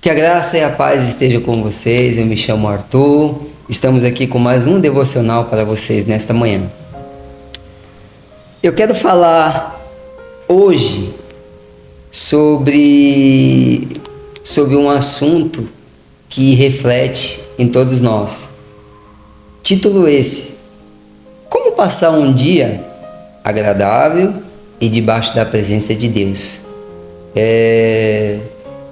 Que a graça e a paz estejam com vocês. Eu me chamo Arthur. Estamos aqui com mais um devocional para vocês nesta manhã. Eu quero falar hoje sobre um assunto que reflete em todos nós. Título esse: Como passar um dia agradável e debaixo da presença de Deus.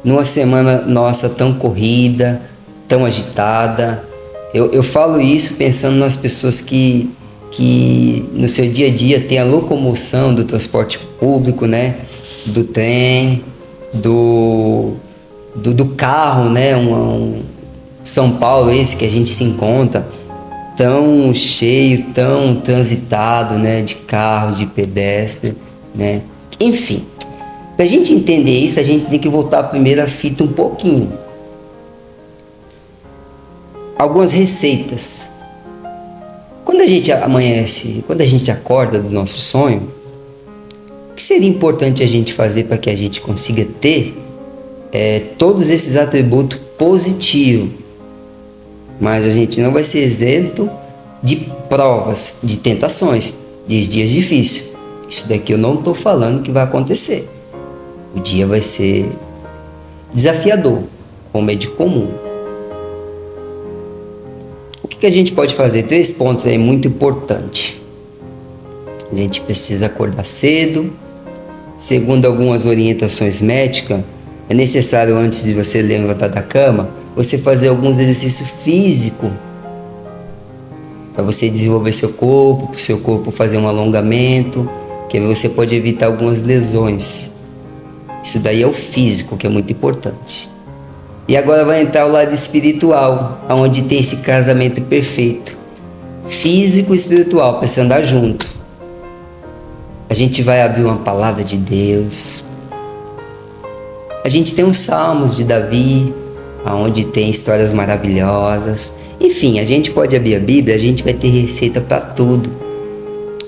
Numa semana nossa tão corrida, tão agitada, eu falo isso pensando nas pessoas que no seu dia a dia tem a locomoção do transporte público, né? Do trem, do carro, né? São Paulo, esse que a gente se encontra, tão cheio, tão transitado, né? De carro, de pedestre, né? Enfim. Para a gente entender isso, a gente tem que voltar primeiro a fita um pouquinho. Algumas receitas. Quando a gente amanhece, quando a gente acorda do nosso sonho, o que seria importante a gente fazer para que a gente consiga ter todos esses atributos positivos? Mas a gente não vai ser isento de provas, de tentações, de dias difíceis. Isso daqui eu não estou falando que vai acontecer. O dia vai ser desafiador, como é de comum. O que a gente pode fazer? 3 pontos aí muito importantes. A gente precisa acordar cedo. Segundo algumas orientações médicas, é necessário, antes de você levantar da cama, você fazer alguns exercícios físicos para você desenvolver seu corpo, para o seu corpo fazer um alongamento, que aí você pode evitar algumas lesões. Isso daí é o físico, que é muito importante. E agora vai entrar o lado espiritual, onde tem esse casamento perfeito. Físico e espiritual, para andar junto. A gente vai abrir uma palavra de Deus. A gente tem os salmos de Davi, onde tem histórias maravilhosas. Enfim, a gente pode abrir a Bíblia, a gente vai ter receita para tudo.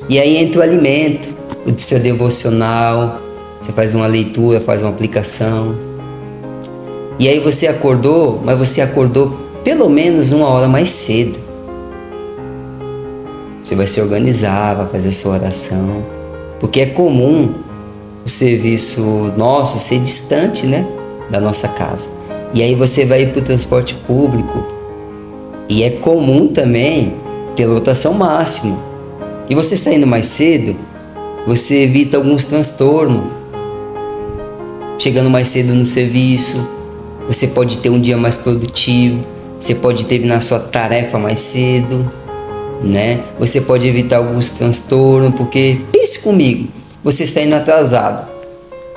E aí entra o alimento, o seu devocional. Você faz uma leitura, faz uma aplicação. E aí você acordou, mas você acordou pelo menos 1 hora mais cedo. Você vai se organizar, vai fazer sua oração. Porque é comum o serviço nosso ser distante, né? Da nossa casa. E aí você vai ir para o transporte público. E é comum também ter lotação máxima. E você saindo mais cedo, você evita alguns transtornos. Chegando mais cedo no serviço, você pode ter um dia mais produtivo, você pode terminar sua tarefa mais cedo, né? Você pode evitar alguns transtornos, porque pense comigo, você está indo atrasado,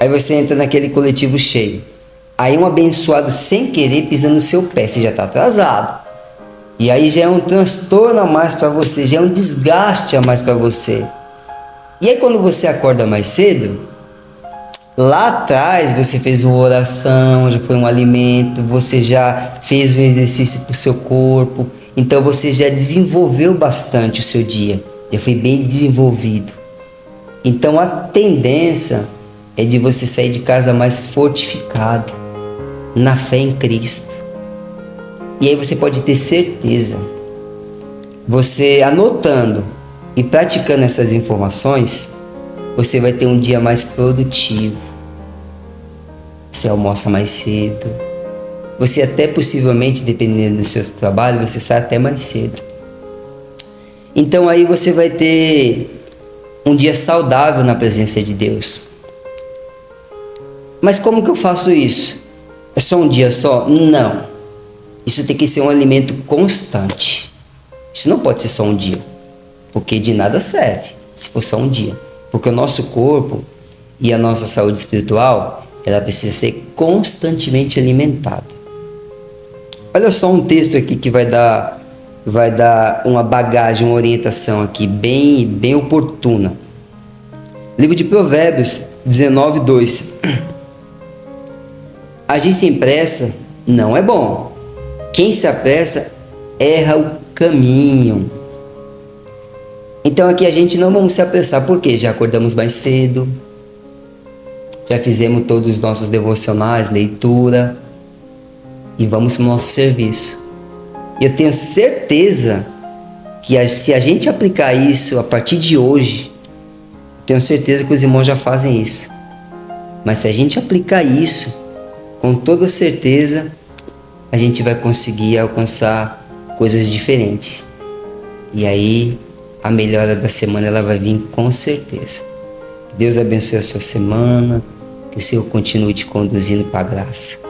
aí você entra naquele coletivo cheio, aí um abençoado sem querer pisa no seu pé, você já está atrasado, e aí já é um transtorno a mais para você, já é um desgaste a mais para você. E aí quando você acorda mais cedo, lá atrás você fez uma oração, já foi um alimento, você já fez um exercício para o seu corpo, então você já desenvolveu bastante o seu dia, já foi bem desenvolvido. Então a tendência é de você sair de casa mais fortificado, na fé em Cristo. E aí você pode ter certeza, você anotando e praticando essas informações, você vai ter um dia mais produtivo. Você almoça mais cedo. Você até possivelmente, dependendo do seu trabalho, você sai até mais cedo. Então aí você vai ter um dia saudável na presença de Deus. Mas como que eu faço isso? É só um dia só? Não. Isso tem que ser um alimento constante. Isso não pode ser só um dia. Porque de nada serve se for só um dia. Porque o nosso corpo e a nossa saúde espiritual, ela precisa ser constantemente alimentada. Olha só um texto aqui que vai dar uma bagagem, uma orientação aqui bem oportuna. Livro de Provérbios 19:2. Agir sem pressa não é bom. Quem se apressa erra o caminho. Então aqui a gente não vamos se apressar, porque já acordamos mais cedo, já fizemos todos os nossos devocionais, leitura, e vamos para o nosso serviço. E eu tenho certeza que se a gente aplicar isso a partir de hoje, tenho certeza que os irmãos já fazem isso. Mas se a gente aplicar isso, com toda certeza, a gente vai conseguir alcançar coisas diferentes. E aí, a melhora da semana ela vai vir com certeza. Deus abençoe a sua semana, que o Senhor continue te conduzindo para a graça.